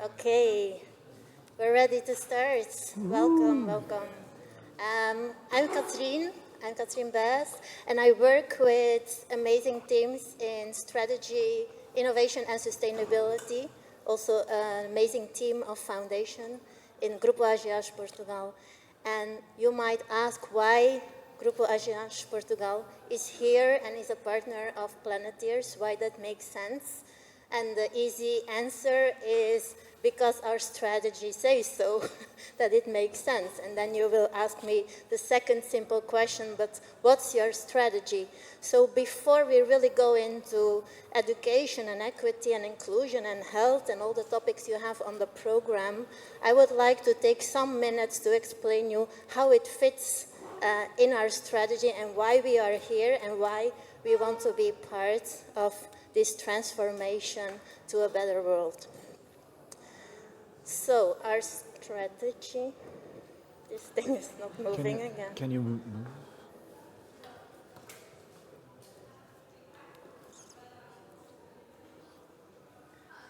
Okay, we're ready to start. Welcome, welcome. I'm Katrien. I'm Katrien Bass, and I work with amazing teams in strategy, innovation, and sustainability. Also, an amazing team of foundation in Grupo Ageas Portugal. And you might ask why Grupo Ageas Portugal is here and is a partner of Planetiers, why that makes sense. And the easy answer is because our strategy says so, that it makes sense. And then you will ask me the second simple question, but what's your strategy? So before we really go into education and equity and inclusion and health and all the topics you have on the program, I would like to take some minutes to explain you how it fits in our strategy and why we are here and why we want to be part of this transformation to a better world. So our strategy, this thing is not moving again. Can you move?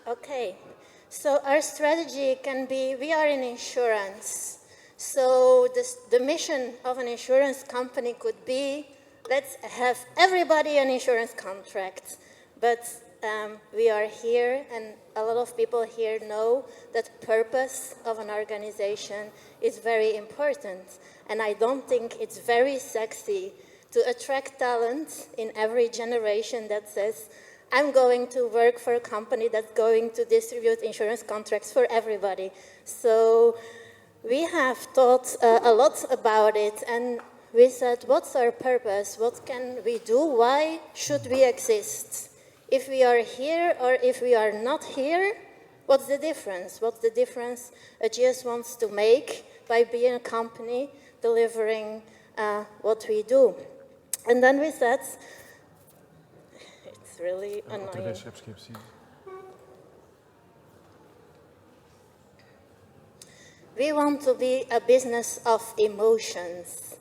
Okay, so our strategy can be, we are in insurance. So the mission of an insurance company could be, let's have everybody an insurance contract. But we are here, and a lot of people here know that purpose of an organization is very important. And I don't think it's very sexy to attract talent in every generation that says, I'm going to work for a company that's going to distribute insurance contracts for everybody. So we have thought a lot about it, and we said, what's our purpose? What can we do? Why should we exist? If we are here or if we are not here, what's the difference? What's the difference Ageas wants to make by being a company delivering what we do? And then we said, it's really annoying. We want to be a business of emotions.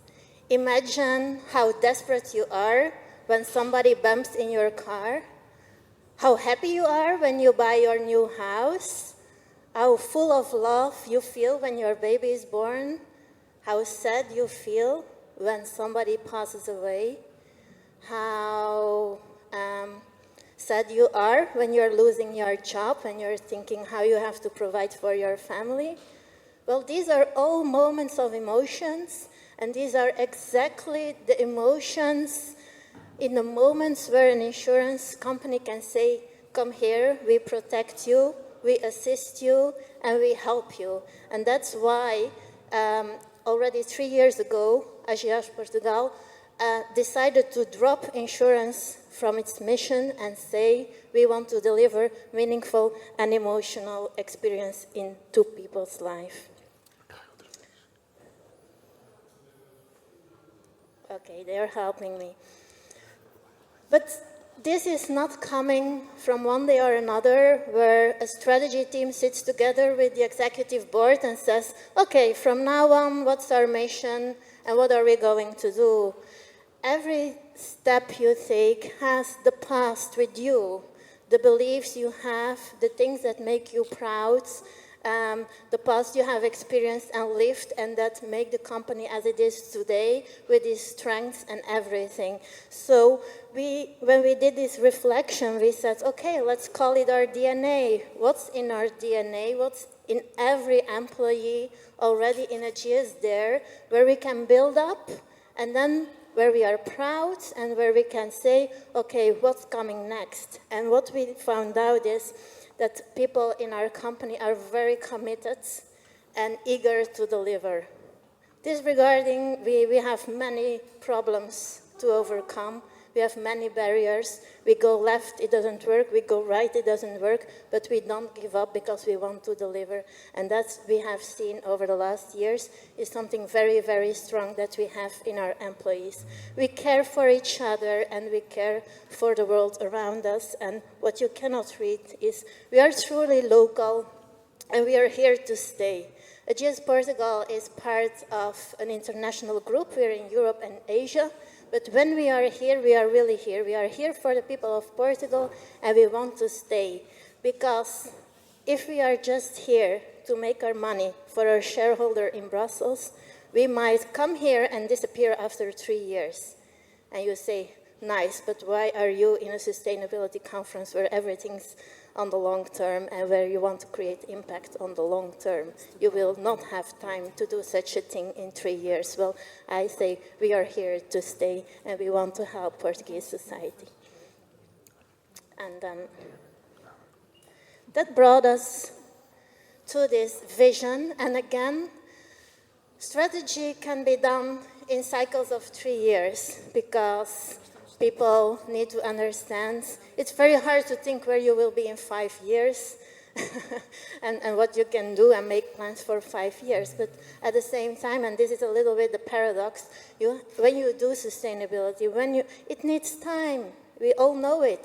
Imagine how desperate you are when somebody bumps in your car, how happy you are when you buy your new house, how full of love you feel when your baby is born, how sad you feel when somebody passes away, how sad you are when you're losing your job, when you're thinking how you have to provide for your family. Well, these are all moments of emotions, and these are exactly the emotions in the moments where an insurance company can say, come here, we protect you, we assist you, and we help you. And that's why already 3 years ago, Ageas Portugal decided to drop insurance from its mission and say, we want to deliver meaningful and emotional experience into people's life. Okay, they're helping me. But this is not coming from one day or another where a strategy team sits together with the executive board and says, okay, from now on, what's our mission and what are we going to do? Every step you take has the past with you, the beliefs you have, the things that make you proud, the past you have experienced and lived and that make the company as it is today with its strengths and everything. So when we did this reflection, we said, okay, let's call it our DNA. What's in our DNA? What's in every employee already in Ageas there, where we can build up and then where we are proud and where we can say, okay, what's coming next? And what we found out is that people in our company are very committed and eager to deliver. Disregarding, we have many problems to overcome. We have many barriers. We go left, it doesn't work. We go right, it doesn't work. But we don't give up because we want to deliver. And that's we have seen over the last years is something very, very strong that we have in our employees. We care for each other and we care for the world around us. And what you cannot read is we are truly local and we are here to stay. Ageas Portugal is part of an international group. We're in Europe and Asia. But when we are here, we are really here. We are here for the people of Portugal, and we want to stay. Because if we are just here to make our money for our shareholder in Brussels, we might come here and disappear after 3 years. And you say, nice, but why are you in a sustainability conference where everything's on the long term and where you want to create impact on the long term? You will not have time to do such a thing in 3 years. Well, I say we are here to stay and we want to help Portuguese society. And that brought us to this vision. And again, strategy can be done in cycles of 3 years because people need to understand. It's very hard to think where you will be in 5 years and what you can do and make plans for 5 years. But at the same time, and this is a little bit the paradox, when you do sustainability, it needs time. We all know it.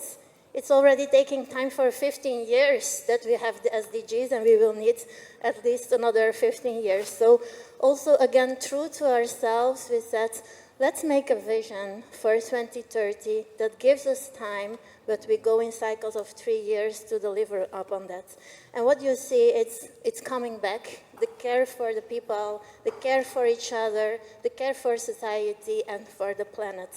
It's already taking time for 15 years that we have the SDGs, and we will need at least another 15 years. So also, again, true to ourselves, we said, let's make a vision for 2030 that gives us time, but we go in cycles of 3 years to deliver up on that. And what you see, it's coming back. The care for the people, the care for each other, the care for society and for the planet.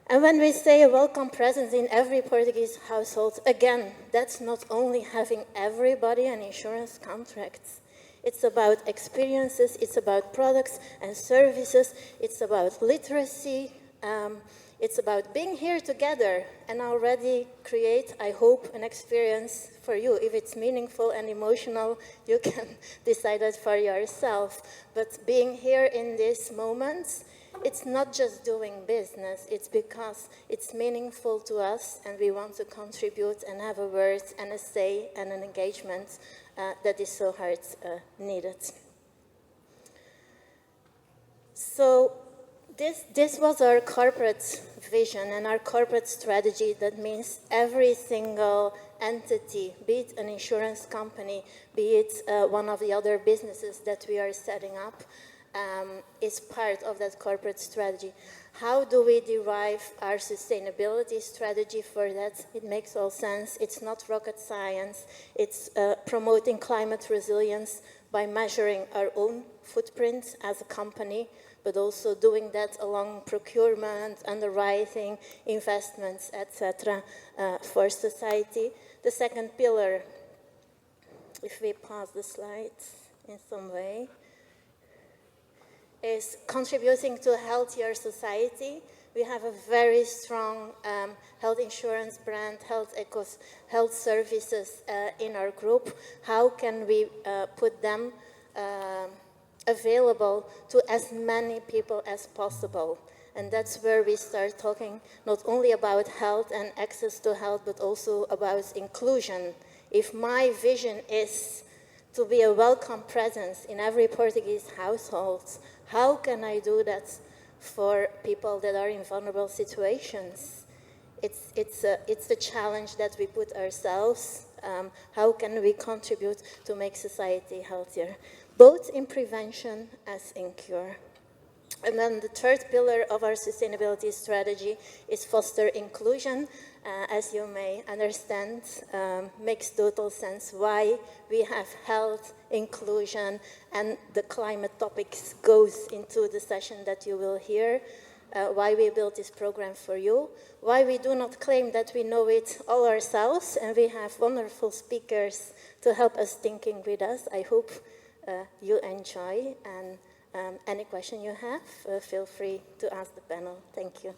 And when we say a welcome presence in every Portuguese household, again, that's not only having everybody an insurance contract. It's about experiences, it's about products and services, it's about literacy, it's about being here together and already create, I hope, an experience for you. If it's meaningful and emotional, you can decide that for yourself. But being here in these moments, it's not just doing business, it's because it's meaningful to us and we want to contribute and have a word and a say and an engagement that is so hard needed. So this was our corporate vision and our corporate strategy. That means every single entity, be it an insurance company, be it one of the other businesses that we are setting up, is part of that corporate strategy. How do we derive our sustainability strategy for that? It makes all sense. It's not rocket science. It's promoting climate resilience by measuring our own footprint as a company, but also doing that along procurement, underwriting, investments, etc., for society. The second pillar, if we pause the slides in some way, is contributing to a healthier society. We have a very strong health insurance brand, health services in our group. How can we put them available to as many people as possible? And that's where we start talking not only about health and access to health, but also about inclusion. If my vision is to be a welcome presence in every Portuguese household, how can I do that for people that are in vulnerable situations? It's a challenge that we put ourselves. How can we contribute to make society healthier, both in prevention as in cure? And then the third pillar of our sustainability strategy is foster inclusion. As you may understand, makes total sense why we have health, inclusion, and the climate topics goes into the session that you will hear, why we built this program for you, why we do not claim that we know it all ourselves, and we have wonderful speakers to help us thinking with us. I hope you enjoy, and any question you have, feel free to ask the panel. Thank you.